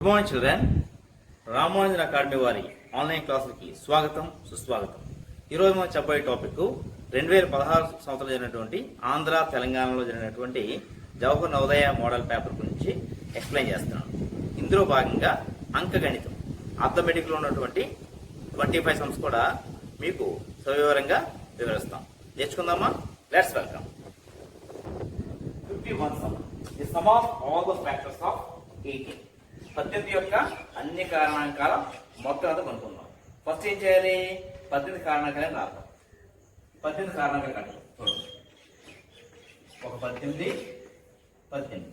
Good morning children. Ramanujan academy వారి online క్లాసులకి స్వాగతం, సుస్వాగతం. ఈరోజు మనం చెప్పబోయే టాపిక్ 2016 సంవత్సరంలో జరిగినటువంటి ఆంధ్ర తెలంగాణలో జరిగినటువంటి జవహర్ నవోదయ మోడల్ పేపర్ గురించి ఎక్స్ప్లెయిన్ చేస్తున్నాను. ఇందులో భాగంగా అంకగణితం అర్థమెటిక్లో ఉన్నటువంటి 25 సమ్స్ కూడా మీకు సవివరంగా వివరిస్తాం. నేర్చుకుందామా? Let's welcome. 51 sum. The sum of all the factors of 18. 18 యొక్క అన్ని కారణాంకాల మొత్తం అంతా కనుక్కుందాం. ఫస్ట్ ఏం చేయాలి? 18 కారణాంకాలని రాద్దాం. 18 కారణాంకాలు కట్టాలి. చూడండి, ఒక 18, 18,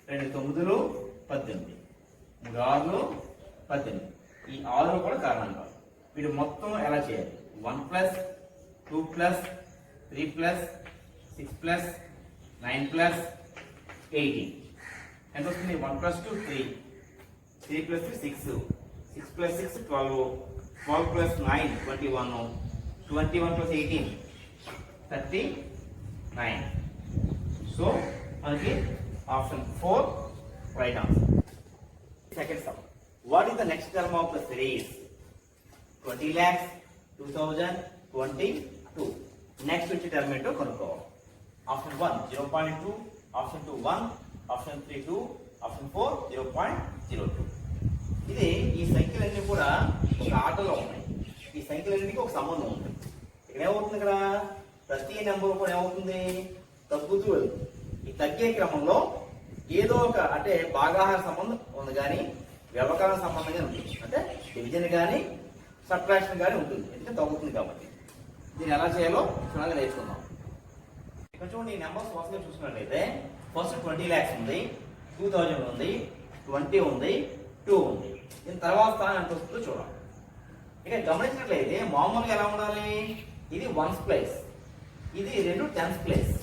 2 9లు 18, 3 6లు 18. ఈ 6 కూడా కారణాంకాలు. వీటి మొత్తం ఎలా చేయాలి? 1 + 2 + 3 + 6 + 9 + 18. ఎంత వస్తుంది? 1 + 2 3, 3 + 3 6, 6 + 6 12, 12 + 9 21, 21 + 18 39. సో మనకి option 4 right answer. Second some. What is the next term of the series? 20 lakhs, 2000, 22. Next వచ్చే టర్మ్ ఏంటో కనుక్కోవాలి. Option 1 0.2, option 2 1, option 3 2, option 4 0.02. ఇది ఈ సంఖ్యలన్నీ కూడా ఒక ఆటలో ఉన్నాయి. ఈ సంఖ్యలన్నిటికీ ఒక సంబంధం ఉంది. ఇక్కడ ఏమవుతుంది? ఇక్కడ ప్రతి నెంబర్ కూడా ఏమవుతుంది? తగ్గుతూ వెళ్తుంది. ఈ తగ్గే క్రమంలో ఏదో ఒక అంటే భాగాహార సంబంధం ఉంది కానీ వ్యవకలన సంబంధం కానీ ఉంటుంది. అంటే డివిజన్ కానీ సబ్ట్రాక్షన్ కానీ ఉంటుంది. ఎందుకంటే తగ్గుతుంది కాబట్టి. దీన్ని ఎలా చేయాలో క్షుణ్ణంగా నేర్చుకుందాం. ఇక్కడ చూడండి, ఈ నెంబర్స్ వరుసగా చూసుకున్నట్లయితే ఫస్ట్ 20 lakhs ఉంది, 2000 ఉంది, 20 ఉంది, 2 ఉంది. దీని తర్వాత స్థానం ఎంత వస్తుందో చూడాలి. ఇక గమనించినట్లయితే మామూలుగా ఎలా ఉండాలి? ఇది 1's ప్లేస్, ఇది 2 10's ప్లేస్,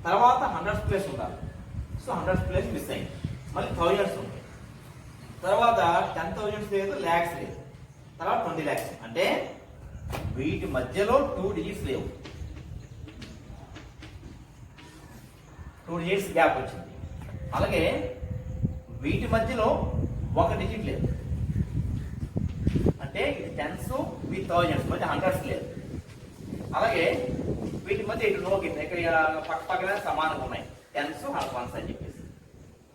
తర్వాత 100's ప్లేస్ ఉండాలి. సో 100's ప్లేస్ మిస్ అయింది. మళ్ళీ 1000's ఉంది, తర్వాత 10,000 లేదు, lakhs లేదు, తర్వాత 20 lakhs. అంటే వీటి మధ్యలో 2 digits లేవు, 2 digits గ్యాప్ వచ్చింది. అలాగే వీటి మధ్యలో 1 digit లేదు. అంటే ఇది 10s విత్ 1000s మధ్య 100s లేదు. అలాగే వీటి మధ్య ఇటు లోకింది, ఇక్కడ పక్క పక్కన సమానంగా ఉన్నాయి 10s 1s అని చెప్పేసి.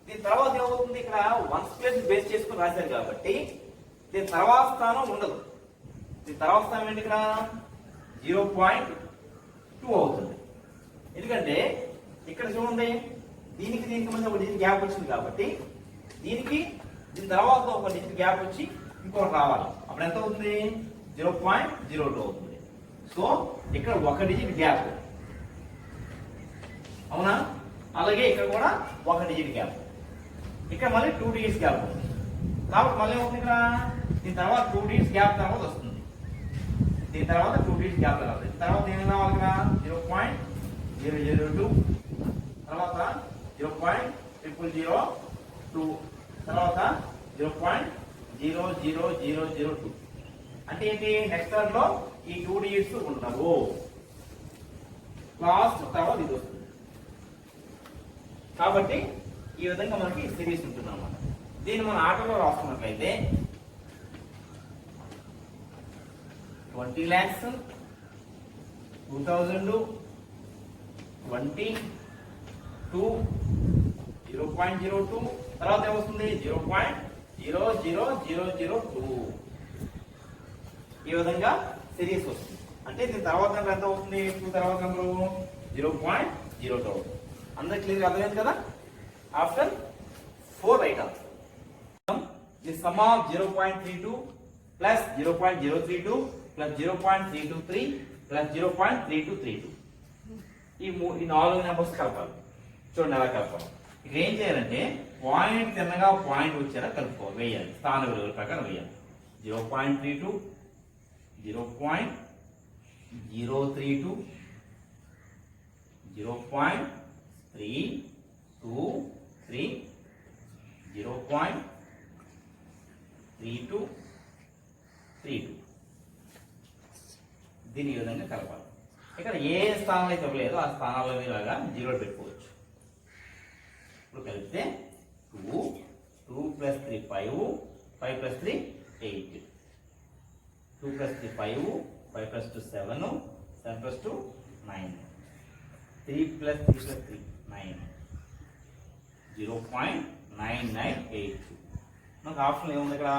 దీని తర్వాత ఏమవుతుంది? ఇక్కడ 1's ప్లేస్ బేస్ చేసుకుని రాశారు కాబట్టి దీని తర్వాత స్థానం ఉండదు. దీని తర్వాత స్థానం ఏంటి? ఇక్కడ 0.2 అవుతుంది. ఎందుకంటే ఇక్కడ చూడండి, దీనికి మధ్య ఒక డిజిట్ గ్యాప్ వచ్చింది కాబట్టి దీని తర్వాత ఒక డిజిట్ గ్యాప్ వచ్చి ఇంకోటి రావాలి. అప్పుడు ఎంత అవుతుంది? 0.02 అవుతుంది. సో ఇక్కడ ఒక డిజిట్ గ్యాప్, అవునా? అలాగే ఇక్కడ కూడా ఒక డిజిట్ గ్యాప్, ఇక్కడ మళ్ళీ 2 digits గ్యాప్ ఉంది. కాబట్టి మళ్ళీ ఏమవుతుంది? ఇక్కడ దీని తర్వాత 2 digits గ్యాప్ తర్వాత వస్తుంది. దీని తర్వాత 2 digits గ్యాప్ తర్వాత తర్వాత ఏం రావాలి? ఇక్కడ 0.002, తర్వాత 0.002, తర్వాత 0.00002. అంటే ఏంటి? నెక్స్ట్ టర్మ్ లో ఈ 2 digits ఉండవు. లాస్ట్ తర్వాత ఇది వస్తుంది. కాబట్టి ఈ విధంగా మనకి సిరీస్ ఉంటుంది అన్నమాట. దీన్ని మన ఆటలో రాసుకున్నట్లయితే 20 lakhs, 2000, 20, 2, 0.02, తర్వాత ఏమొస్తుంది? 0.00002. ఈ విధంగా సిరీస్ వస్తుంది. అంటే దీని తర్వాత నెంబర్ ఎంత అవుతుంది? 2 తర్వాత నెంబరు 0.02. అందరికి క్లియర్గా అర్థమైంది కదా? Option 4 right answer. The some of 0.32 plus 0.032 plus 0.323 plus 0.3232. ఈ 4 నెంబర్స్ కలపాలి. చూడండి ఎలా కలపాలి. ఇక్కడ ఏం చేయాలంటే పాయింట్ తిన్నగా పాయింట్ వచ్చేలా కలుపుకోవాలి, వేయాలి. స్థాన విలువల ప్రకారం వేయాలి. 0.32, 0.032, 0.323, 0.3232. దీని విధంగా కలపాలి. ఇక్కడ ఏ స్థానంలో అయితే ఇవ్వలేదో ఆ స్థానాల్లో ఇలాగా 0 పెట్టుకోవచ్చు. ఇప్పుడు కలిపితే 2, 2 plus 3 5, 5 plus 3 8, 2 plus 3 5, 5 plus 2 7, 7 plus 2 9, 3 plus 3 plus 3 9, 0.9982. మనకు ఆప్షన్ ఏముంది ఇక్కడ?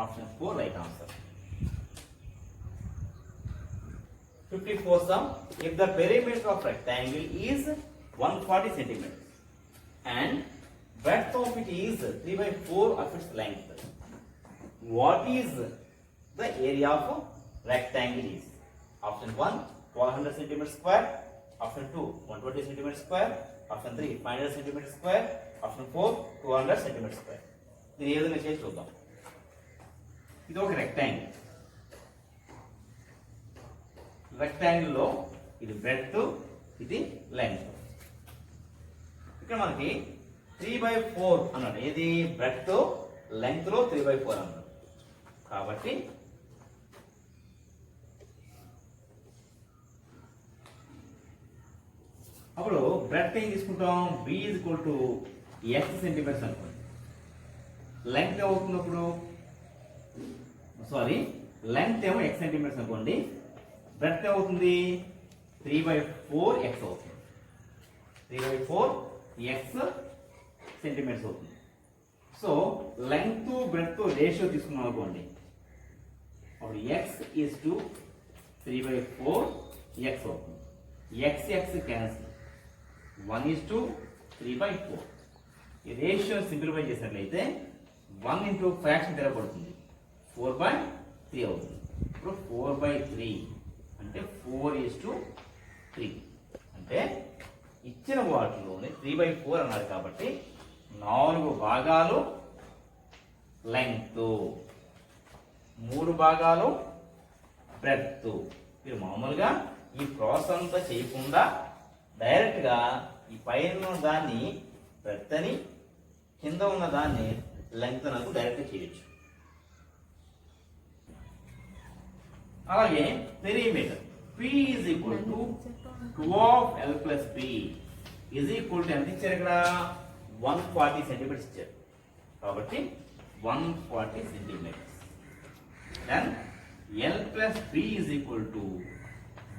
Option 4 right answer. 54 sum. If the perimeter of rectangle is 140 centimeters and breadth of it is 3/4 of its length, what is the area of rectangle is? Option 1 1200 centimeters square, option 2 120 centimeters square, option 3 500 centimeters square, option 4 200 centimeters square. దీని ఏ విధంగా చేసి చూద్దాం. ఇది ఒక rectangle. Rectangle లో ఇది breadth, ఇది length. ఇక్కడ మనకి 3/4 అన్నాడు. ఏది? బ్రెడ్త్, లెంగ్త్ లో 3/4 అన్నాడు. కాబట్టి అప్పుడు బ్రెడ్త్ ఏం తీసుకుంటాం? b = x సెంటీమీటర్స్ అనుకోండి. లెంగ్త్ అవుతున్నప్పుడు లెంగ్త్ ఏమో x సెంటీమీటర్స్ అనుకోండి. బ్రెడ్త్ అవుతుంది 3/4x అవుతుంది. 3/4x సెంటీమీటర్స్ అవుతుంది. సో లెంగ్త్ బ్రెడ్త్ రేషియో తీసుకున్నాం అనుకోండి. అప్పుడు x is to 3/4x అవుతుంది. x cancel, 1 is to 3/4. ఈ రేషియో సింప్లిఫై చేసినట్లయితే 1 ఇంటూ ఫ్రాక్షన్ తిరగబడుతుంది, 4/3 అవుతుంది. ఇప్పుడు 4/3 అంటే 4 is to 3. అంటే ఇచ్చిన వాటిలోనే 3/4 అన్నారు కాబట్టి 4 భాగాలు లెంగ్త్, 3 భాగాలు బ్రెడ్త్. మీరు మామూలుగా ఈ ప్రాసెస్ అంతా చేయకుండా డైరెక్ట్ గా ఈ పైన ఉన్న దాన్ని బ్రెడ్త్ అని, కింద ఉన్న దాన్ని లెంగ్త్ నాకు డైరెక్ట్ చేయొచ్చు. అలాగే perimeter P is equal to 12L plus B is equal to ఎంత ఇచ్చారు? ఇక్కడ 140 సెంటీమీటర్స్ ఇచ్చారు కాబట్టి 140 centimetres. Then L plus B is equal to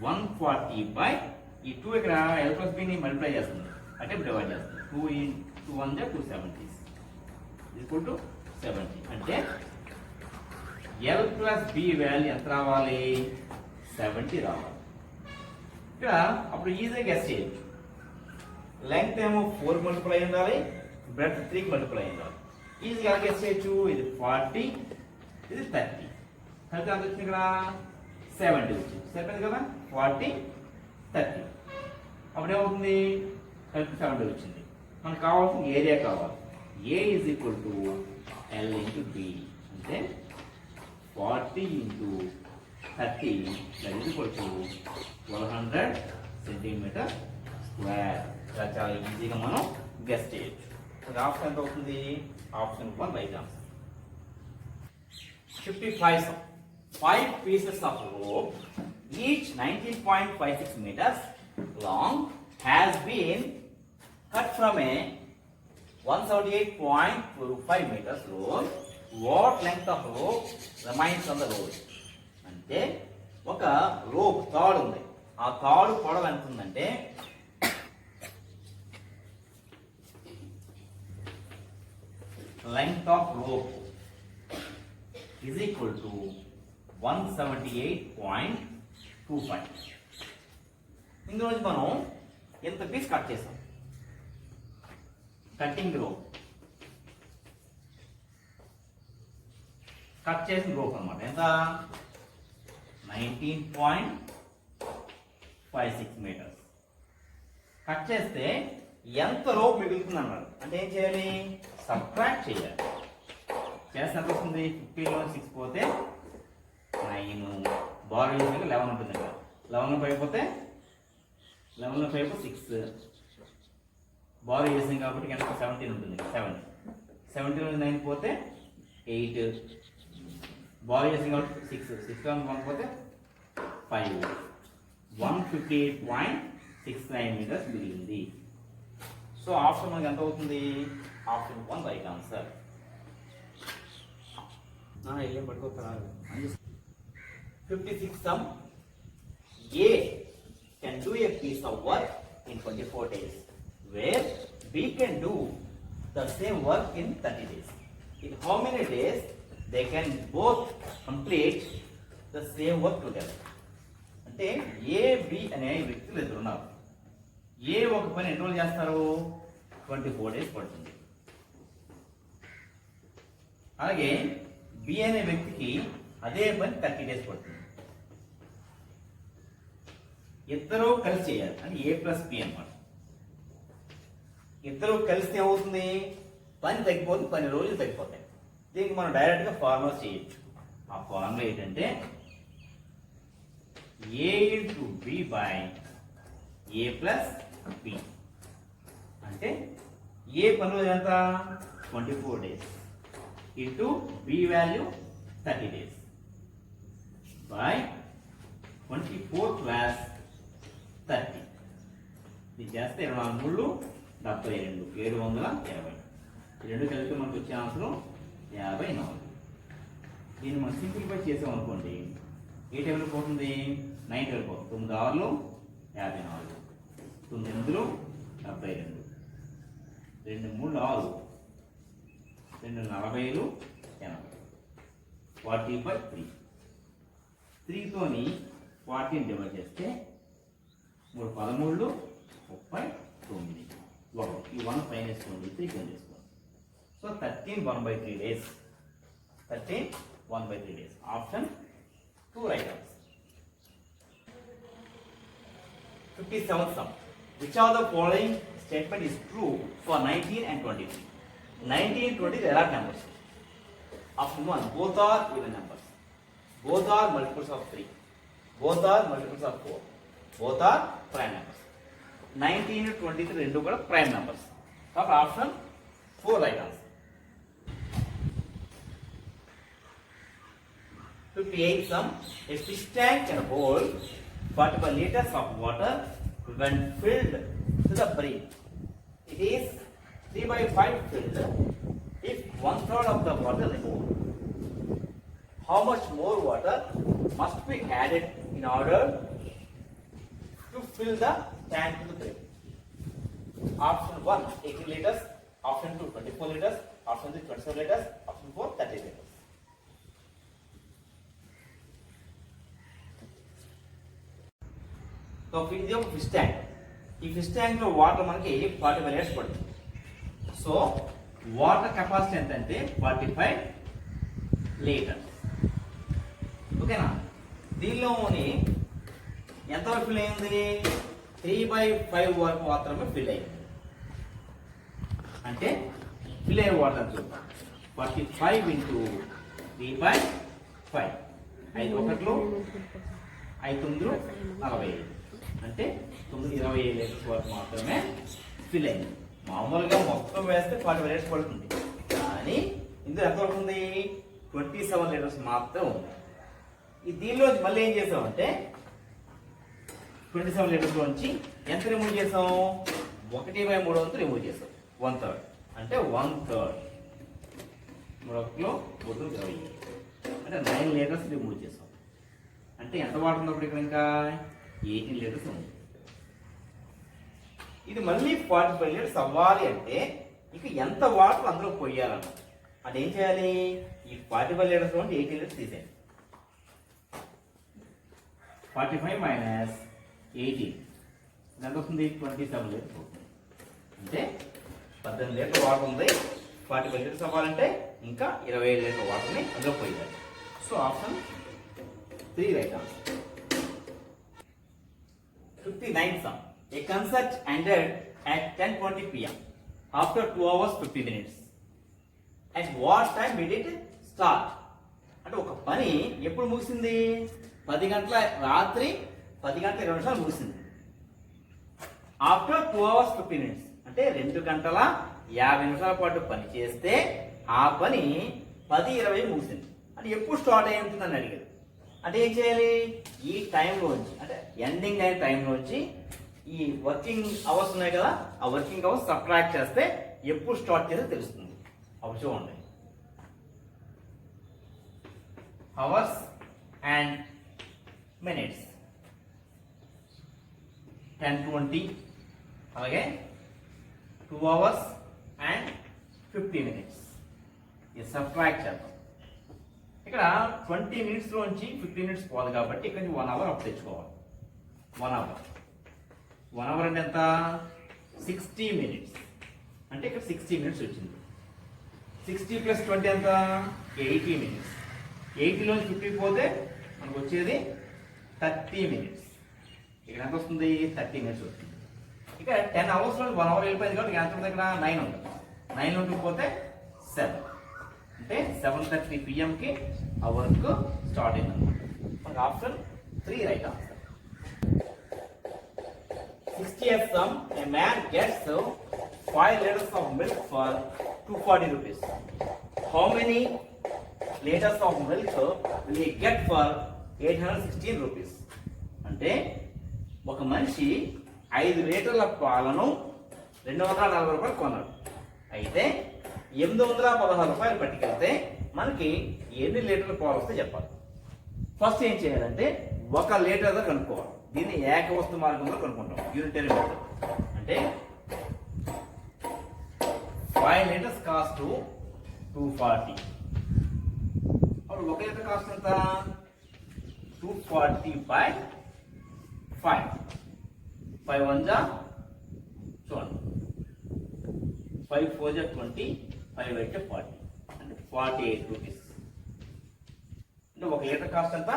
140 by ఈ 2 ఇక్కడ L plus B ని మల్టిప్లై చేస్తుంది అంటే డివైడ్ చేస్తుంది. 2 into 1 = 270 equal to 70. అంటే L plus B వాల్యూ ఎంత రావాలి? 70 రావాలి. ఇక్కడ అప్పుడు ఈజీగా గెస్ చేయొచ్చు. లెంగ్త్ ఏమో 4 మల్టిప్లై ఉండాలి, బ్రెడ్త్ 3 మల్టిప్లై ఉండాలి. ఈజీగా గెస్ చేయొచ్చు. ఇది 40, ఇది 30. కలిపి ఎంత వచ్చింది? ఇక్కడ 70 వచ్చింది. సరిపోయింది కదా? 40, 30. అప్పుడు ఏమవుతుంది? కలిపి 70 వచ్చింది. మనకు కావాల్సిన ఏరియా కావాలి. A is equal to L into B అంటే 40 into 30 that is equal to 1200 centimeter square. ఇలా చాలా ఈజీగా మనం గెస్ చేయొచ్చు. ఆప్షన్ ఎంత అవుతుంది? Option 1 right answer. 55 5 pieces of rope each 19.56 meters long has been cut from a 178.45 meters road. What length of rope remains on the road? అంటే ఒక rope తాడు ఉంది. ఆ తాడు పొడవు ఎంత ఉందంటే length of rope is equal to 178.25. ఇందులో మనం ఎంత పీస్ కట్ చేసాం? కటింగ్ రోప్, కట్ చేసిన రోప్ అన్నమాట. ఎంత? 19.56 మీటర్స్. కట్ చేస్తే ఎంత రోప్ మిగులుతుంది అన్నారు. అంటే ఏం చేయాలి? సబ్ట్రాక్ట్ చేయాలి. చేస్తే ఎంత వస్తుంది? 50లో 6 పోతే 9, బార్ యూజ్ 11 ఉంటుంది కదా. 11లో 5 పోతే 11లో 5 6, బార్ చేసాం కాబట్టి కనుక 17 ఉంటుంది. 7, 17లో 9 పోతే 8, బార్ చేసాం కాబట్టి 6, 6లో 1 పోతే 5, 158.69 మీటర్స్ మిగిలింది. సో ఆప్షన్ మనకి ఎంత అవుతుంది? Option 1 right answer. ఏం పట్టుకోతారా 56 sum. A can do a piece of work in 24 days, where B can do the same work in 30 days. In how many days they can both complete the same work together? అంటే A B అనే వ్యక్తులు ఇద్దరు ఉన్నారు. ఏ ఒక పని ఎన్ని రోజులు చేస్తారు? 24 days పడుతుంది. అలాగే బి అనే వ్యక్తికి అదే పని 30 days పడుతుంది. ఇద్దరు కలిసి చేయాలి అని ఏ ప్లస్ బి అన్నమాట. ఇద్దరు కలిస్తే ఏమవుతుంది? పని తగ్గిపోతుంది, 10 రోజులు తగ్గిపోతాయి. దీనికి మనం డైరెక్ట్గా ఫార్ములా చేయొచ్చు. ఆ ఫార్ములా ఏంటంటే A into B by A plus B. అంటే ఏ పని రోజు ఎంత? 24 days into B value 30 days by 24 plus 30. ఇది చేస్తే 24 72 720. ఈ రెండు కలిపి మనకు వచ్చే ఆన్సర్ 54. దీన్ని మనం సింప్లిఫై చేసాం అనుకోండి, ఏ టేబుల్ పోతుంది? 9 టేబుల్ పోతుంది. 9 6 54, 9 8 72, 2 3 6, 2 40 80, 40/3. 3తోని 40 డివైడ్ చేస్తే 3 13 39. ఈ 1 పైన వేసుకోండి, 3 కింద వేసుకోండి. So 13 1/3 days. 13 1/3 days. Option 2 right answer. 57 sum. Which of the following statement is true for 19 and 23? 19 and 20 there are numbers. Option 1, both are even numbers. Both are multiples of 3. Both are multiples of 4. Both are prime numbers. 19 and 23 రెండు కూడా prime numbers. కాబట్టి option 4 right answer. 58 sum. A fish tank can hold 45 liters of water when filled to the brim. It is 3/5 filled if 1/3 of the water removed. How much more water must be added in order to fill the tank to the brim? Option 1 18 liters, option 2 24 liters, option 3 27 liters, option 4 30 liters. So ఇది ఒక fish tank. ఈ fish tank లో water మనకి 45 litres పడుతుంది. So water capacity ఎంత అంటే 45 litres. ఓకేనా? దీనిలోని ఎంతవరకు ఫిల్ అయింది? 3/5 వరకు మాత్రమే ఫిల్ అయింది. అంటే ఫిల్ అయ్యే వాటర్ చూద్దాం. 45 ఇంటూ 3/5. 5 ఒకట్లు 5 9 45. అంటే 9 లీటర్స్ వరకు మాత్రమే ఫిల్ అయింది. మామూలుగా మొత్తం వేస్తే 45 లీటర్స్ పడుతుంది. కానీ ఇందులో ఎంత వరకు ఉంది? 27 లీటర్స్ మాత్రం ఉంది. ఈ దీనిలో మళ్ళీ ఏం చేసామంటే 27 లీటర్స్ నుంచి ఎంత రిమూవ్ చేసాం? 1/3 వంతు రిమూవ్ చేసాం. 1/3 అంటే 1/3. మరొకలో 20 అంటే 9 లీటర్స్ రిమూవ్ చేసాం. అంటే ఎంత వాటర్ ఉన్నప్పుడు ఇక్కడ ఇంకా 18 లీటర్స్ ఉంది. ఇది మళ్ళీ 45 లీటర్స్ అవ్వాలి అంటే ఇక ఎంత వాటర్ అందులో పోయాలన్న అది ఏం చేయాలి? ఈ 45 లీటర్స్ నుండి 18 లీటర్స్ తీసేయండి. 45 మైనస్ 18 ఎంత వస్తుంది? 27 లీటర్స్ అవుతుంది. అంటే 18 లీటర్ వాటర్ ఉంది. 45 లీటర్స్ అవ్వాలంటే ఇంకా 27 లీటర్ వాటర్ని అందులో పోయాలి. So option 3 right answer. 59 sum. A concert ended at 10:20 p.m. after 2 hours 50 minutes. At what time did it start? అంటే ఒక పని ఎప్పుడు ముగిసింది? 10 గంటల రాత్రి 10 గంటల 20 నిమిషాలు ముగిసింది. ఆఫ్టర్ 2 hours 50 minutes అంటే 2 గంటల 50 నిమిషాల పాటు పని చేస్తే ఆ పని 10:20 ముగిసింది. అంటే ఎప్పుడు స్టార్ట్ అయి ఉంటుందని అడిగారు. అంటే ఏం చేయాలి? ఈ టైంలోంచి అంటే ఎండింగ్ అయిన టైంలోంచి ఈ వర్కింగ్ అవర్స్ ఉన్నాయి కదా, ఆ వర్కింగ్ అవర్స్ సబ్ట్రాక్ట్ చేస్తే ఎప్పుడు స్టార్ట్ చేస్తే తెలుస్తుంది. అప్పుడు చూడండి. hours and minutes. 10:20 అలాగే 2 hours and 50 minutes. ఇది సబ్ట్రాక్ట్ చేద్దాం. ఇక్కడ 20 minutes లోంచి 15 minutes పోదు కాబట్టి ఇక్కడ 1 hour అప్ తెచ్చుకోవాలి. 1 hour. 1 hour అంటే ఎంత? 60 minutes. అంటే ఇక్కడ 60 minutes వచ్చింది. 60 plus 20 ఎంత? 80 minutes. 80 లోంచి 50 పోతే మనకు వచ్చేది 30 minutes. ఇక్కడ ఎంత వస్తుంది? 30 minutes వస్తుంది. ఇక్కడ 10 hours లో 1 hour వెళ్ళిపోయింది కాబట్టి ఎంత ఉంటుంది? ఇక్కడ 9 ఉంటుంది. 9 నుండి పోతే 7. అంటే 7:30 PM కి ఆ వర్క్ స్టార్ట్ అయింది అనమాట. మనకు option 3 right answer. 60th sum, a man gets 5 liters of milk for 240 rupees. How many liters of milk will he get for 816 rupees? అంటే ఒక మనిషి 5 లీటర్ల పాలను 240 రూపాయలు కొన్నాడు. అయితే 816 రూపాయలు పట్టుకెళ్తే మనకి ఎన్ని లీటర్ల పాలు వస్తే చెప్పాలి. ఫస్ట్ ఏం చేయాలంటే 1 లీటర్ కనుక్కోవాలి. దీన్ని ఏకవస్తు మార్గంలో కనుక్కుంటాం, యూనిటరీ మెథడ్. అంటే 5 లీటర్స్ కాస్ట్ 240. అప్పుడు 1 లీటర్ కాస్ట్ ఎంత? 240/5. 5 1 జా చూడండి, 5 4 జా 20, 5 8 40, అంటే 48 రూపీస్. అంటే 1 లీటర్ కాస్ట్ ఎంత?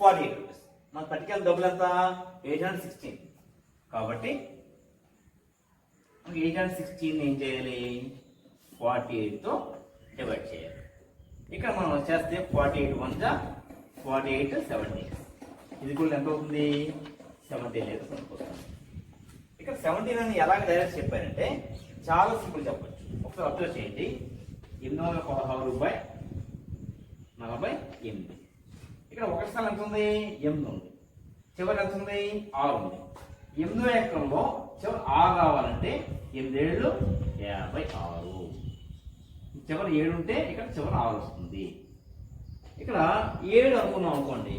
48 రూపీస్. మన పట్టుకెళ్ళిన డబ్బులు ఎంత? 816. కాబట్టి మనకి 816 ఏం చేయాలి? 48తో డివైడ్ చేయాలి. ఇక్కడ మనం చేస్తే 48 1 జా 48 70. ఇది కూడా ఎంత అవుతుంది? 17 లీటర్స్ అనుకుంటాం. ఇక్కడ 17 అని ఎలాగ డైరెక్ట్ చెప్పారంటే చాలా సింపుల్ చెప్పచ్చు. ఒకసారి అబ్జర్వ్ చేయండి. 816/48. ఇక్కడ ఒక స్థలం ఎంత ఉంది? 8 ఉంది. చివరి ఎంత ఉంది? 6 ఉంది. 8వ ఎకరంలో చివరి 6 రావాలంటే 8 ఏళ్ళు 56. చివరి 7 ఉంటే ఇక్కడ చివరి 6 వస్తుంది. ఇక్కడ 7 అనుకున్నాం అనుకోండి,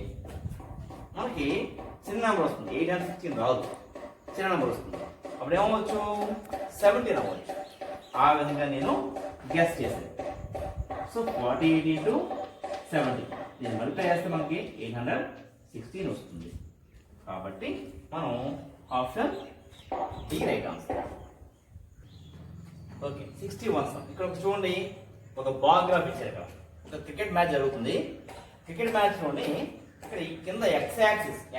మనకి చిన్న నెంబర్ వస్తుంది. 816 రాదు, చిన్న నెంబర్ వస్తుంది. అప్పుడు ఏమవచ్చు? 17 అవ్వచ్చు. ఆ విధంగా నేను గెస్ చేశాను. సో 48 into 70 దీన్ని మల్టిప్లై చేస్తే మనకి 816 వస్తుంది. కాబట్టి మనం option D right answer. Okay, 61 sum. ఇక్కడ చూడండి, ఒక బాల్ గ్రాఫ్ ఇచ్చారు. ఇక్కడ ఒక క్రికెట్ మ్యాచ్ జరుగుతుంది. క్రికెట్ మ్యాచ్ నుండి ఇక్కడ ఈ కింద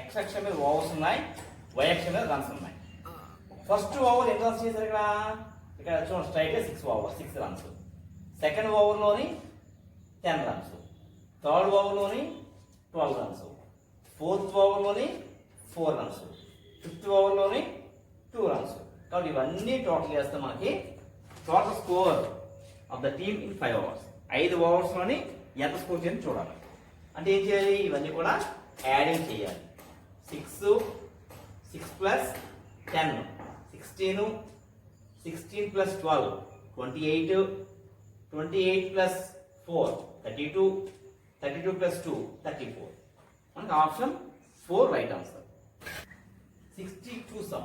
ఎక్స్ అక్షం మీద ఓవర్స్ ఉన్నాయి, వై అక్షం మీద రన్స్ ఉన్నాయి. ఫస్ట్ ఓవర్ ఎన్ని రన్స్ చేశారు? ఇక్కడ చూడండి, స్ట్రైట్ 6 రన్స్. సెకండ్ ఓవర్లోని 10 రన్స్. థర్డ్ ఓవర్లోని 12 రన్స్. ఫోర్త్ ఓవర్లోని 4 రన్స్. ఫిఫ్త్ ఓవర్లోని 2 రన్స్. కాబట్టి ఇవన్నీ టోటల్ చేస్తే మనకి total score of the team in 5 overs. 5 ఓవర్స్లోని ఎంత స్కోర్ చేయాలని చూడాలి. అంటే ఏం చేయాలి? ఇవన్నీ కూడా యాడింగ్ చేయాలి. 6 plus 10 16, 16 plus 12 28, 28 plus 4 32, 32 plus 2 34. మనకి option 4 right answer. 62 sum,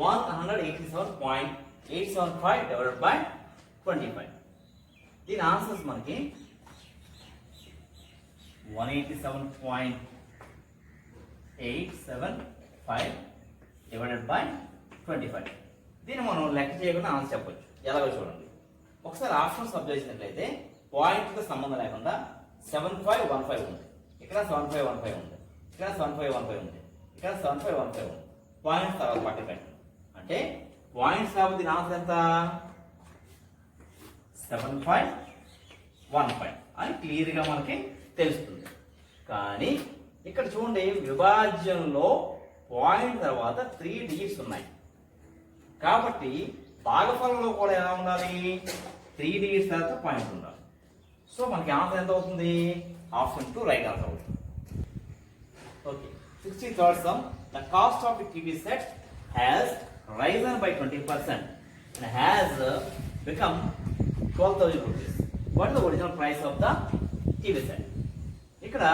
187.875 divided by 25. దీని ఆన్సర్స్ మనకి 187.875 divided by 25. దీన్ని మనం లెక్క చేయకుండా ఆన్సర్ చెప్పొచ్చు. ఎలాగో చూడండి. ఒకసారి ఆప్షన్స్ అబ్జర్వ్ చేసినట్లయితే పాయింట్తో సంబంధం లేకుండా 7515 ఉంది, ఇక్కడ 7515 ఉంది, ఇక్కడ 7515 ఉంది, ఇక్కడ 7515 ఉంది. పాయింట్స్ తర్వాత పక్కన పెట్టండి. అంటే పాయింట్స్ కాబట్టి దీని ఆన్సర్ ఎంత? 7515 అని క్లియర్గా మనకి తెలుస్తుంది. కానీ ఇక్కడ చూడండి, విభాజ్యంలో పాయింట్ తర్వాత 3 డిజిట్స్ ఉన్నాయి. కాబట్టి భాగఫలంలో కూడా ఎలా ఉండాలి? 3 డిజిట్స్ తర్వాత పాయింట్ ఉండాలి. సో మనకి ఆన్సర్ ఎంత అవుతుంది? ఆప్షన్ 2 రైట్ ఆన్సర్ అవుతుంది. Okay, 63rd sum. The cost of the TV set has risen by 20% and has become 12,000 rupees. What is the original price of the TV set? ఇక్కడ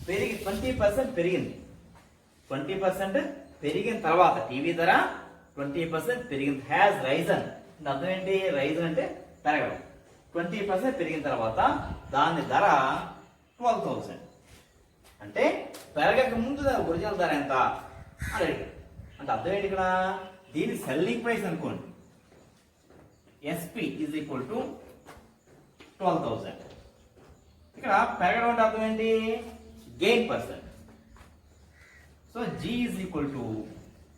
పెరిగి 20% పెరిగింది. 20% పెరిగిన తర్వాత టీవీ ధర 20% పెరిగింది. హ్యాస్ రైజన్ అర్థం ఏంటి? రైజన్ అంటే పెరగడం. 20% పెరిగిన తర్వాత దాని ధర 12,000. అంటే పెరగక ముందు ఒరిజినల్ ధర ఎంత అని అంటే అర్థం ఏంటి? ఇక్కడ దీని సెల్లింగ్ ప్రైస్ అనుకోండి. SP is equal to 12,000. ఇక్కడ పెరగడం అంటే అర్థం ఏంటి? Gain percent. So G is equal to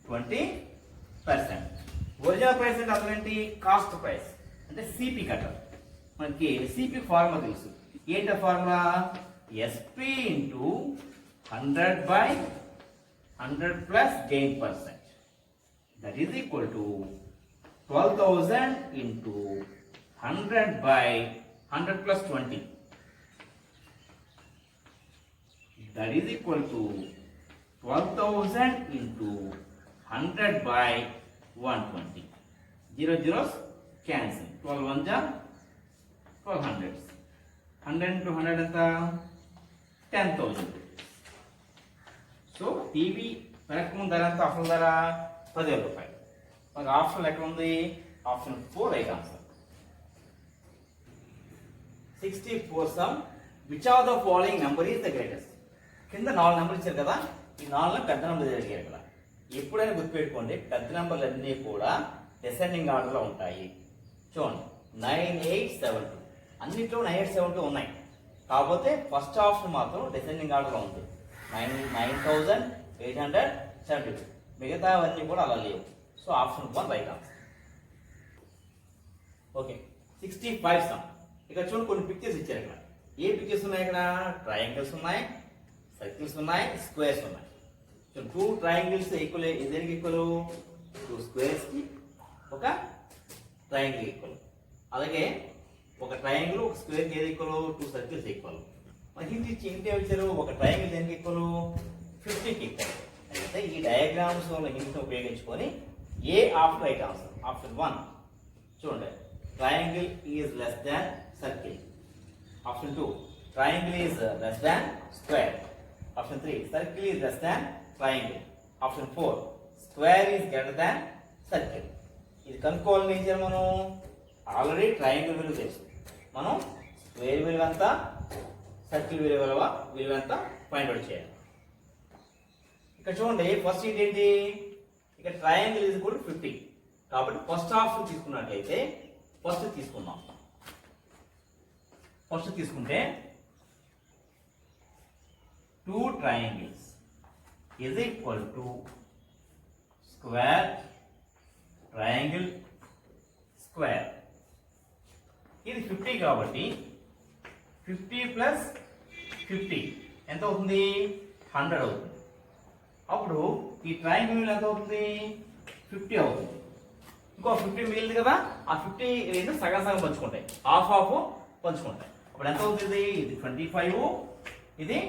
20%. Original price అంటే అర్థం ఏంటి? కాస్ట్ ప్రైస్ అంటే సిపి కట్టర్. మనకి సిపి ఫార్ములా తెలుసు. ఏంటి formula? SP into 100/100 plus gain percent. That is equal to 12,000 into 100/100 plus 20. That is equal to 12,000 into 100/120. 0 zeros cancel. 12 1 ja 12 hundreds. 100 into 100 ఎంత? 10,000. So TV వెనకముందు ధర ఎంత? అసలు ధర 10,000 రూపాయలు. మనకు ఆప్షన్ ఎక్కడ ఉంది? Option 4 right answer. 64 sum. Which of the following number is the greatest? కింద 4 నెంబర్లు ఇచ్చారు కదా, ఈ 4 పెద్ద నెంబర్ జరిగాయి. ఇక్కడ ఎప్పుడైనా గుర్తుపెట్టుకోండి, పెద్ద నెంబర్లు అన్నీ కూడా డిసెండింగ్ ఆర్డర్లో ఉంటాయి. చూడండి 9872 అన్నిట్లో 9872 ఉన్నాయి. కాకపోతే ఫస్ట్ ఆప్షన్ మాత్రం డిసెండింగ్ ఆర్డర్లో ఉంది. 9872. మిగతా అవన్నీ కూడా అలా లేవు. So option 1 right answer. Okay 65 some. ఇక్కడ చూడండి కొన్ని పిక్చర్స్ ఇచ్చారు. ఇక్కడ ఏ పిక్చర్స్ ఉన్నాయి? ఇక్కడ ట్రయాంగిల్స్ ఉన్నాయి, సర్కిల్స్ ఉన్నాయి, స్క్వేర్స్ ఉన్నాయి. So 2 triangles equal. దేనికి ఈక్వల్? 2 స్క్వేర్స్ కి ఒక ట్రయాంగిల్ ఈక్వల్. అలాగే ఒక ట్రయాంగిల్ ఒక స్క్వేర్ కి ఏది ఈక్వల్? 2 circles equal. మరి హింట్ ఇచ్చి ఇంటే వచ్చారు ఒక ట్రయాంగిల్ దేనికి ఈక్వల్? 50 కి ఈక్వల్. అయితే ఈ డయాగ్రామ్స్ హింట్ ఉపయోగించుకొని ఏ ఆప్షన్ రైట్ ఆన్సర్. ఆప్షన్ 1 చూడండి, triangle is less than circle. Option 2 triangle is less than square. Option 3 circle is less than triangle. Option 4 square is greater than circle. ఇది కనుక్కోవాలని ఏం చేయాలి? మనం already triangle విలువ తెలుసు. మనం square విలువ ఎంత, సర్కిల్ విలువ ఎంత ఫైండ్ అవుట్ చేయాలి. ఇక్కడ చూడండి ఫస్ట్ ఏంటి? ఇక్కడ ట్రయాంగిల్ ఈజ్ ఈక్వల్ టు 50. కాబట్టి ఫస్ట్ ఆప్షన్ తీసుకున్నట్లయితే ఫస్ట్ తీసుకుందాం. ఫస్ట్ తీసుకుంటే 2 triangles is equal to square triangle square. ఇది 50 కాబట్టి 50 ప్లస్ 50 ఎంత అవుతుంది? 100 అవుతుంది. అప్పుడు ఈ ట్రయాంగిల్ ఎంత అవుతుంది? 50 అవుతుంది. ఇంకో 50 మిగిలింది కదా, ఆ 50 రెండు సగం సగం పంచుకుంటాయి, హాఫ్ హాఫ్ పంచుకుంటాయి. అప్పుడు ఎంత అవుతుంది? ఇది 25, ఇది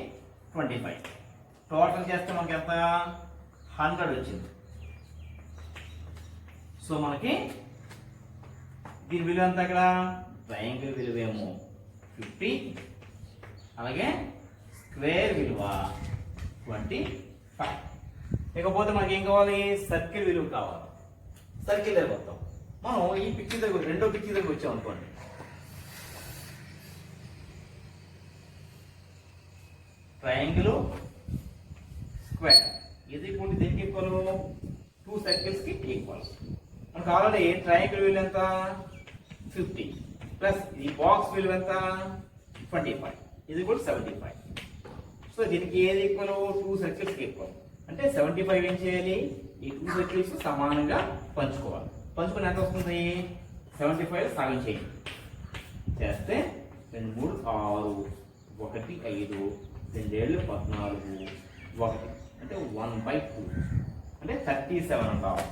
25. టోటల్ చేస్తే మనకి ఎంత? 100 వచ్చింది. సో మనకి దీని విలువ ఎంత? అక్కడ ట్రయాంగిల్ విలువ ఏమో 50, అలాగే స్క్వేర్ విలువ 25. ఇకపోతే మనకి ఏం కావాలి? సర్కిల్ విలువ కావాలి. సర్కిల్ దగ్గర వస్తాం. మనం ఈ పిక్చర్ దగ్గర రెండో పిక్చర్ దగ్గర వచ్చాం అనుకోండి. ట్రయాంగిల్ స్క్వేర్ ఇది ఈక్వల్ దేనికి ఈక్వల్? 2 సర్కిల్స్ కి ఈక్వల్. మనకు ఆల్రెడీ ట్రయాంగిల్ విలువ ఎంత? 50 ప్లస్ ఈ బాక్స్ విలువ ఎంత? 25. ఇది ఈక్వల్ 75. సో దీనికి ఏది ఈక్వల్? 2 సర్కిల్స్ కి ఈక్వల్. అంటే 75 ఏం చేయాలి? ఈ 2 సర్కిల్స్ సమానంగా పంచుకోవాలి. పంచుకుని ఎంత వస్తుంది? 75 సగం చేయండి. చేస్తే 2 3 6 1 5 2 14 1 అంటే 1/2 అంటే 37.5.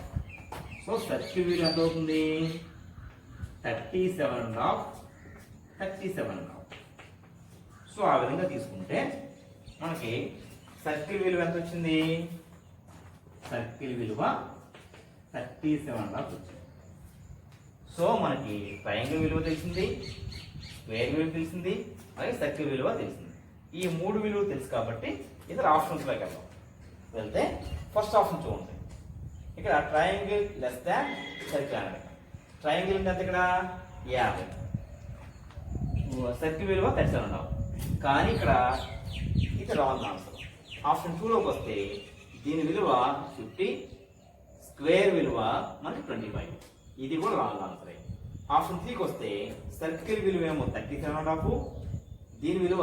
సో సర్కిల్ విలువ ఎంత అవుతుంది? 37.5. సో ఆ విధంగా తీసుకుంటే మనకి సర్కిల్ విలువ ఎంత వచ్చింది? సర్కిల్ విలువ 37.5 వచ్చింది. సో మనకి ట్రయాంగిల్ విలువ తెలిసింది, స్క్వేర్ విలువ తెలిసింది, అలాగే సర్కిల్ విలువ తెలిసింది. ఈ 3 విలువలు తెలుసు కాబట్టి ఇతర ఆప్షన్స్లోకి వెళ్దాం. వెళ్తే ఫస్ట్ ఆప్షన్ చూడండి. ఇక్కడ ట్రయాంగిల్ లెస్ దాన్ సర్కిల్ అనేది. ట్రయాంగిల్ అంటే ఇక్కడ 50, సర్కిల్ విలువ 37. కానీ ఇక్కడ ఇది రాంగ్ ఆన్సర్. ఆప్షన్ 2లోకి వస్తే దీని విలువ 50, స్క్వేర్ విలువ మనకి 25. ఇది కూడా రాంగ్ ఆన్సర్. ఆప్షన్ 3కి వస్తే సర్కిల్ విలువ ఏమో 37.5, దీని విలువ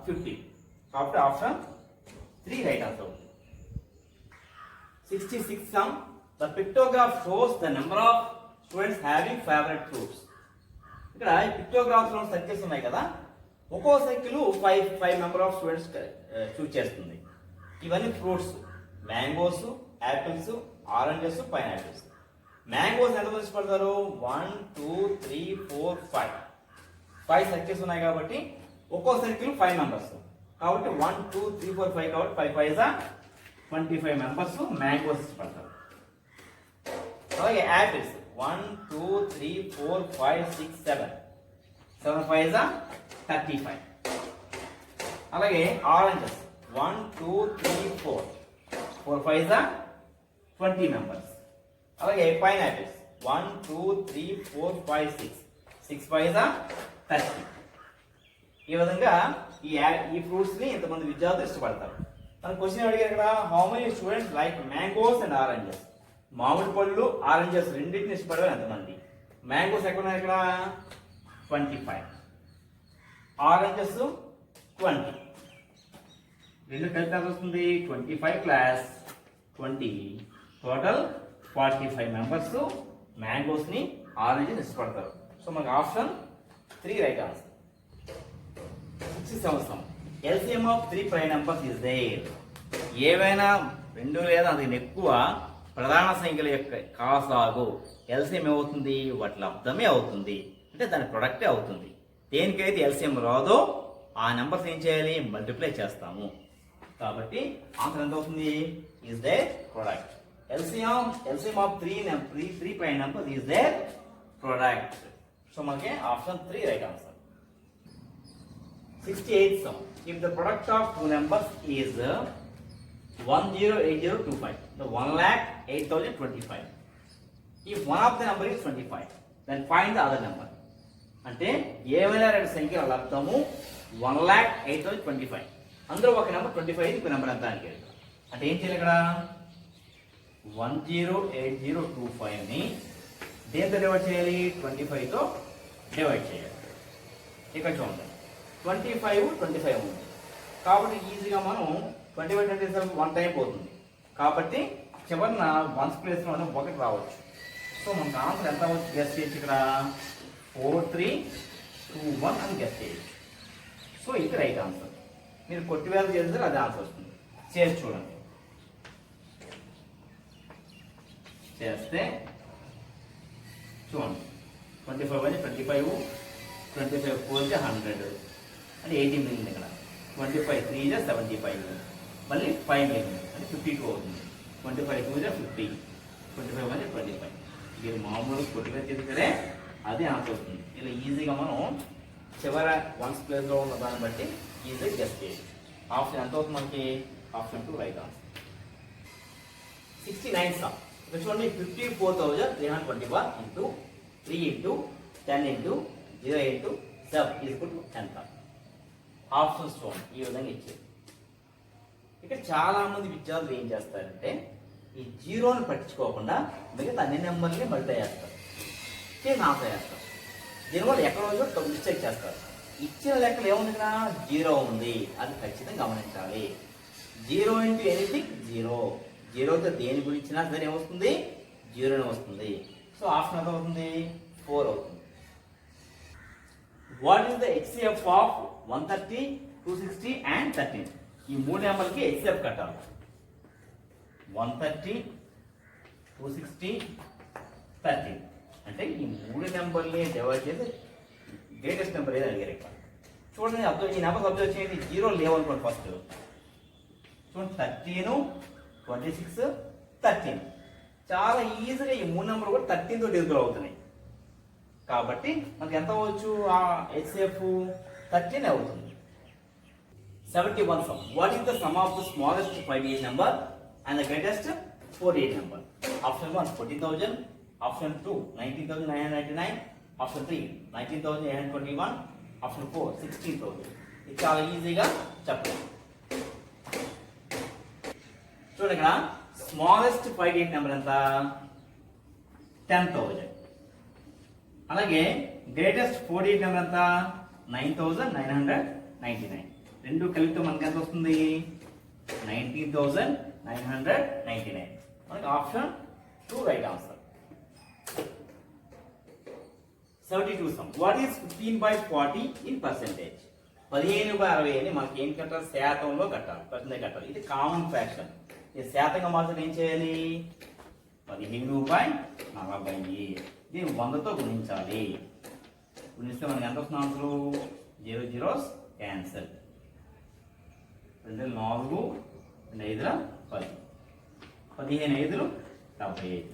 50. కాబట్టి ఆప్షన్ 3 రైట్ ఆన్సర్ అవుతుంది. 66 sum. The pictograph shows the number of students having favorite fruits. ఇక్కడ పిక్టోగ్రాఫ్స్ లో సర్కిల్స్ ఉన్నాయి కదా, ఒక్కో సర్కిల్ 5 మెంబర్ ఆఫ్ స్టూడెంట్స్ చూస్ చేస్తుంది. ఇవన్నీ fruits, mangoes, apples, oranges, pineapples. Mangoes ఎంత మంది ఇష్టపడతారు? 1 2 3 4 5 సర్కిల్స్ ఉన్నాయి కాబట్టి ఒక్కో సర్కిల్ 5 మెంబర్స్ కాబట్టి 1 2 3 4 5 కాబట్టి 5 5 25 మెంబర్స్ మ్యాంగోస్ ఇష్టపడతారు. అలాగే యాపిల్స్ 1 2 3 4 5 6 7 5 35. అలాగే ఆరెంజెస్ 1 2 3 4 5 20 మెంబర్స్. అలాగే పైనాపిల్స్ 1 2 3 4 5 6 5 30. ఈ విధంగా ఈ ఫ్రూట్స్ ని ఇంతమంది విద్యార్థులు ఇష్టపడతారు. మన క్వశ్చన్ అడిగారు ఇక్కడ, how many students like mangoes and oranges. మామిడి పళ్ళు, ఆరెంజెస్ రెండింటిని ఇష్టపడేవారు ఎంతమంది? మ్యాంగోస్ ఎక్కడ ఉన్నాయి? ఇక్కడ 25, ఆరెంజెస్ 20. రెండు కలిపి ఎంత వస్తుంది? 25 ప్లస్ 20 టోటల్ 45 మెంబర్స్ మ్యాంగోస్ ని, ఆరెంజెస్ ఇష్టపడతారు. సో మనకి option 3 right answer. 67 LCM of 3 prime numbers is there. ఏవైనా 2 లేదా అంతకన్నా ఎక్కువ ప్రధాన సంఖ్యల యొక్క కాసాగు ఎల్సిఎం ఏమవుతుంది? వాటి లబ్ధమే అవుతుంది, అంటే దాని ప్రొడక్టే అవుతుంది. దేనికైతే ఎల్సిఎం రాదో ఆ నెంబర్స్ ఏం చేయాలి? మల్టిప్లై చేస్తాము. కాబట్టి ఆన్సర్ ఎంత అవుతుంది? Is their product. LCM of 3 prime numbers is their product. So మనకి option 3 right answer. 68 sum. If the product of two numbers is 108025, the 1,08,025. If one of the number is 25, then find the other number. అంటే ఏమైనా రెండు సంఖ్యల లబ్ధము 1,08,025. అందులో ఒక number 25, ఇంకో number ఎంత అని. అంటే ఏం చేయాలి? ఇక్కడ 108025 ని దేంతో డివైడ్ చేయాలి? 25 తో డివైడ్ చేయాలి. ఇక్కడ చూడండి 25 ఉంది కాబట్టి ఈజీగా మనం 25 1 టైం పోతుంది కాబట్టి చివరిన 1's ప్లేస్ లో 1 రావచ్చు. సో మనకు ఆన్సర్ ఎంత అవచ్చు గెస్ చేయొచ్చు? ఇక్కడ 4321 అని గెస్ చేయొచ్చు. సో ఇది రైట్ ఆన్సర్. మీరు కొట్టివేత చేస్తే అది ఆన్సర్ వస్తుంది. చేసి చూడండి. చేస్తే చూడండి 25 అని 25 4 100 అంటే 80 మిగిలింది. ఇక్కడ 25 3 75, మళ్ళీ 5 మిగిలింది అంటే 52 అవుతుంది. 25 2 50, 25 అంటే 25. మీరు మామూలు కొట్టిగా చేస్తే అదే ఆన్సర్ అవుతుంది. ఇలా ఈజీగా మనం చివర 1's ప్లేస్లో ఉన్న దాన్ని బట్టి ఈజీగా గెస్ చేయొచ్చు. ఆప్షన్ ఎంత అవుతుంది మనకి? Option 2 right answer. 69 sum. చూడండి 54,321 into 3 into 10 into 0 into 7 is equal to ఎంత? ఆప్షన్స్ చూడండి ఈ విధంగా ఇచ్చారు. ఇక్కడ చాలా మంది విద్యార్థులు ఏం చేస్తారంటే ఈ జీరోని పట్టించుకోకుండా మిగతా అన్ని నెంబర్ని మల్టిప్లై చేస్తారు, చేసి ఆన్సర్ చేస్తారు. దీనివల్ల ఎక్కడ రోజు మిస్టేక్ చేస్తారు. ఇచ్చిన లెక్కలు ఏముంది? ఇక్కడ 0 ఉంది, అది ఖచ్చితంగా గమనించాలి. 0 into ఎనీథింగ్ 0. 0తో దేని గురించినా సరే ఏమొస్తుంది? 0 వస్తుంది. సో ఆప్షన్ ఎంత అవుతుంది? 4 అవుతుంది. What is the HCF of 130, 260 and 13? ఈ 3 నెంబర్కి హెచ్సిఎఫ్ కట్టాలి. 130, 260, 13 అంటే ఈ 3 నెంబర్ని డివైడ్ చేసి గ్రేటెస్ట్ నెంబర్ ఏది అడిగారు. ఇక్కడ చూడండి ఈ నెంబర్ అబ్జర్వ్ చేయండి. 0 లేవనుకోండి. ఫస్ట్ చూడండి 13, 26, 13 చాలా ఈజీగా ఈ 3 నెంబర్ కూడా 13తో డివిజిబుల్ అవుతున్నాయి. కాబట్టి మనకి ఎంత అవ్వచ్చు? ఆ హెచ్సిఎఫ్ 13 అవుతుంది. 71 sum. What is the sum of the smallest 5-digit number and the greatest 4-digit number? Option 1 14,000, option 2 19,999, option 3 19,821, option 4 16,000. ఇది చాలా ఈజీగా చెప్పండి. చూడండి ఇక్కడ స్మాలెస్ట్ 5-digit నెంబర్ ఎంత 10,000. అలాగే గ్రేటెస్ట్ 4-digit నెంబర్ ఎంత 9,999. రెండు కలిపితే మనకి ఎంత వస్తుంది 19,999. మనకి option 2 right answer. 72 sum. What is 15/40 in percentage? 15/60 అని మనకి ఏం కట్టాలి శాతంలో కట్టాలి, పర్సెంటేజ్ కట్టాలి. ఇది కామన్ ఫ్రాక్షన్. ఇది శాతంగా మార్చడం ఏం చేయాలి 15/40. దీన్ని 100తో గుణించాలి. గుణిస్తే మనకి ఎంత వస్తుంది ఆన్సర్ 0 zeros క్యాన్సల్. 2 4 2 5 10 15 5 75.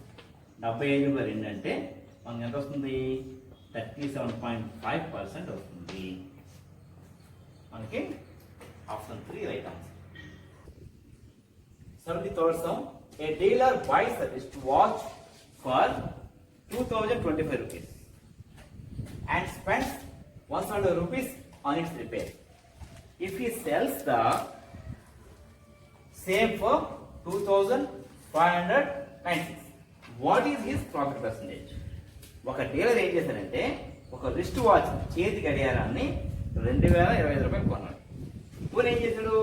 75/2 అంటే మనకి ఎంత వస్తుంది 37.5% వస్తుంది. మనకి option 3 right answer. 73rd sum. A dealer buys a wristwatch for 2,025 rupees and spends 100 rupees on its repair. If he sells the same for 2,596, what is his profit percentage? ఒక dealer ఏం చేశారంటే ఒక రిస్ట్ వాచ్ చేతి గడియారాన్ని 2,025 రూపాయలు కొన్నాడు. ఇప్పుడు ఏం చేశాడు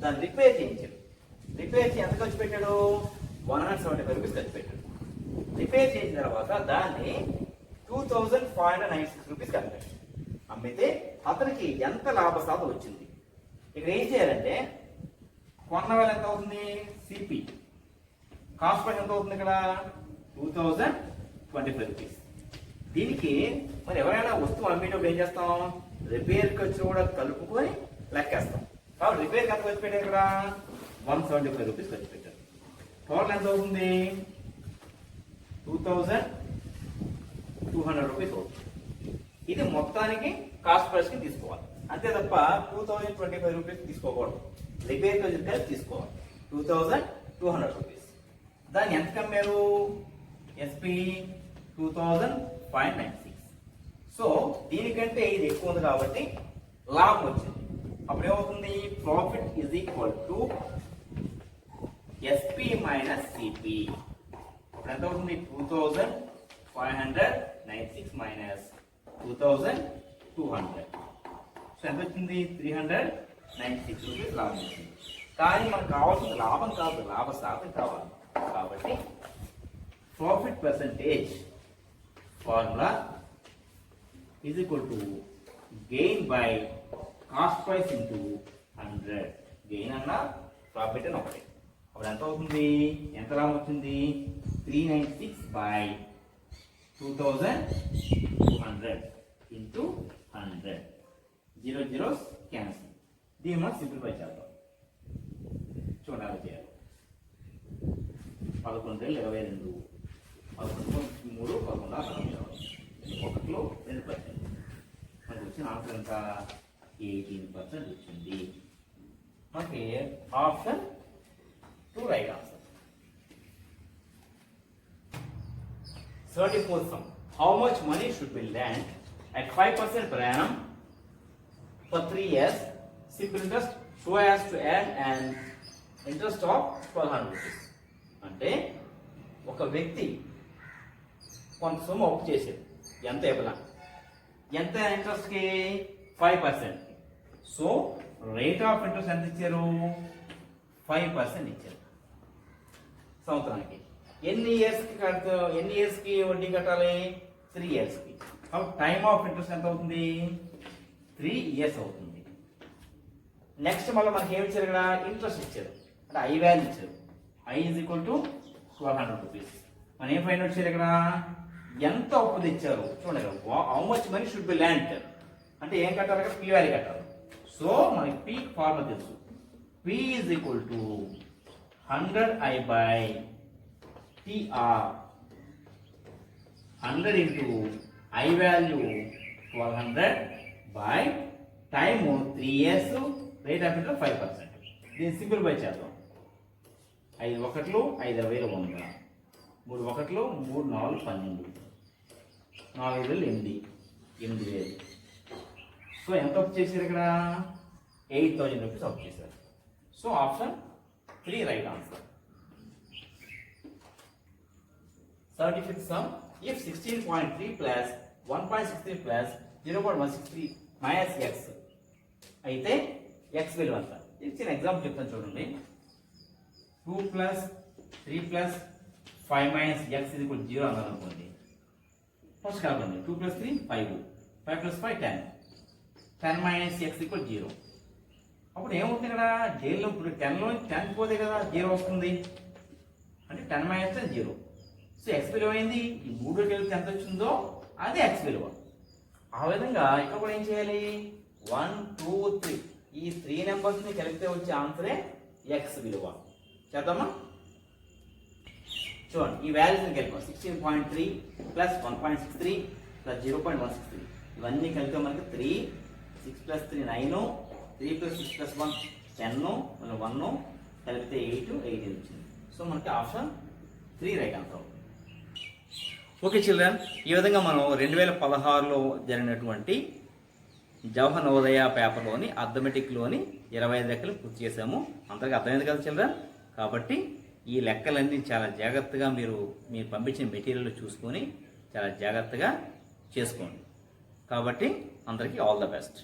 దాన్ని రిపేర్ చేయించాడు. రిపేర్ చేసి ఎంత ఖర్చు పెట్టాడు 175 రూపీస్ ఖర్చు పెట్టాడు. రిపేర్ చేసిన తర్వాత దాన్ని 2,596 రూపీస్ కట్టాడు. అమ్మితే అతనికి ఎంత లాభసాధం వచ్చింది. ఇక్కడ ఏం చేయాలంటే కొన్న వేళ ఎంత అవుతుంది సిపి కాస్ట్ ప్రైస్ ఎంత అవుతుంది ఇక్కడ 2,025 రూపీస్. దీనికి మరి ఎవరైనా వస్తువు అమ్మేటప్పుడు ఏం చేస్తాం రిపేర్ ఖర్చు కూడా కలుపుకొని లెక్కేస్తాం. కాబట్టి రిపేర్ ఎంత ఖర్చు పెట్టారు ఇక్కడ 175 రూపీస్ ఖర్చు పెట్టారు. టోటల్ ఎంత అవుతుంది 2,200 రూపీస్ అవుతుంది. ఇది మొత్తానికి కాస్ట్ ప్రైస్ కి తీసుకోవాలి అంతే తప్ప 2,025 రూపీస్ తీసుకోకూడదు. రిపేర్ ఖర్చు కలిపి తీసుకోవాలి 2,200 రూపీస్. దాన్ని ఎంత కమ్మారు ఎస్పీ 2,596. సో దీనికంటే ఇది ఎక్కువ ఉంది కాబట్టి లాభం వచ్చింది. అప్పుడు ఏమవుతుంది profit is equal to SP minus CP. ఇప్పుడు ఎంత అవుతుంది 2,596 మైనస్ 2,200. సో ఎంత వచ్చింది 396 రూపీస్ లాభం వచ్చింది. కానీ మనకు కావాల్సింది లాభం కాదు లాభ శాతం కావాలి. కాబట్టి profit percentage formula is equal to gain by cost price into 100. Gain అన్నా ప్రాఫిట్ అని ఒకటి. అప్పుడు ఎంత అవుతుంది ఎంత లాభం వచ్చింది 396/2,200 ఇంటూ 100. 0 zeros cancel. దీన్ని మనం సింప్లిఫై చేద్దాం. చూడాలి చేయాలి 11 22 11 3 11 ఒకటిలో 2%. మనకి వచ్చిన ఆన్సర్ ఎంత 18% వచ్చింది. మనకి option 2 right answer. 34th sum. How much money should be lent at 5% per annum for 3 years simple interest so as to earn an interest of 1,200 rupees? అంటే ఒక వ్యక్తి కొంత సొమ్ము అప్పు చేశాడు. ఎంత ఇవ్వాల ఎంత ఇంట్రెస్ట్ కి 5%. సో రేట్ ఆఫ్ ఇంట్రెస్ట్ ఎంత ఇచ్చారు 5% ఇచ్చారు సంవత్సరానికి. ఎన్ని ఇయర్స్ కి వడ్డీ కట్టాలి 3 years కి. కాబట్టి టైమ్ ఆఫ్ ఇంట్రెస్ట్ ఎంత అవుతుంది 3 years అవుతుంది. నెక్స్ట్ మళ్ళీ మనకి ఏమి ఇచ్చారు ఇక్కడ ఇంట్రెస్ట్ ఇచ్చారు అంటే ఐ వాల్యూ ఇచ్చారు. I is equal to 1,200 rupees. మనం ఏం ఫైండ్ అవుట్ చేయాలి ఇక్కడ ఎంత అప్పు తెచ్చారు చూడండి. How much money should be land అంటే ఏం కట్టాలి ఇక్కడ పి వాల్యూ కట్టాలి. సో మనకి పి ఫార్ములా తెలుసు. P is equal to 100I by TR. 100 into I value 1,200 by time 3 years rate of interest 5%. దీన్ని సింప్లిఫై చేద్దాం. 5 ఒకట్లు 5 వేలు 100, 3 ఒకట్లు 3 4 12, 4 వేలు 8, 8,000. సో ఎంత అప్ చేశారు ఇక్కడ? 8,000 రూపీస్ అప్ చేశారు. So option 3 right answer. 35th sum, if 16.3 plus 1.63 plus 0.163 minus x అయితే x విలువ అంత. ఇచ్చిన ఎగ్జాంపుల్ చెప్తాను చూడండి. 2 plus 3 plus 5 minus x is equal to 0 అన్నారు అనుకోండి. ఫస్ట్ కలపండి. 2 plus 3 5, 5 plus 5 10, 10 minus x equal to 0. అప్పుడు ఏమవుతుంది ఇక్కడ? జైల్లో ఇప్పుడు 10లో 10 పోతే కదా 0 వస్తుంది, అంటే 10 minus 10 0. సో ఎక్స్ విలువ అయింది. ఈ 3 కలిపి ఎంత వచ్చిందో అదే ఎక్స్ విలువ. ఆ విధంగా ఇక్కడ కూడా ఏం చేయాలి? 1 2 3 ఈ 3 నెంబర్స్ని కలిపితే వచ్చే ఆన్సరే ఎక్స్ విలువ. చేద్దామా? చూడండి, ఈ వాల్యూస్ని కలిపాం. 16.3 ప్లస్ 1.63 ప్లస్ 0.163 ఇవన్నీ కలిపితే మనకి 3, 6 ప్లస్ 3 9, 3 ప్లస్ 6 ప్లస్ 1 10, మళ్ళీ 1 కలిపితే 8 18 వచ్చింది. సో మనకి option 3 right answer. Okay children, ఈ విధంగా మనం 2016లో జరిగినటువంటి జవహర్ నవోదయ పేపర్లోని అర్థమెటిక్లోని 25 లెక్కలు పూర్తి చేసాము. అంతగా అర్థమైంది కదా చిల్డ్రన్? కాబట్టి ఈ లెక్కలన్నీ చాలా జాగ్రత్తగా మీరు పంపించిన మెటీరియల్ చూసుకొని చాలా జాగ్రత్తగా చేసుకోండి. కాబట్టి అందరికీ ఆల్ ద బెస్ట్.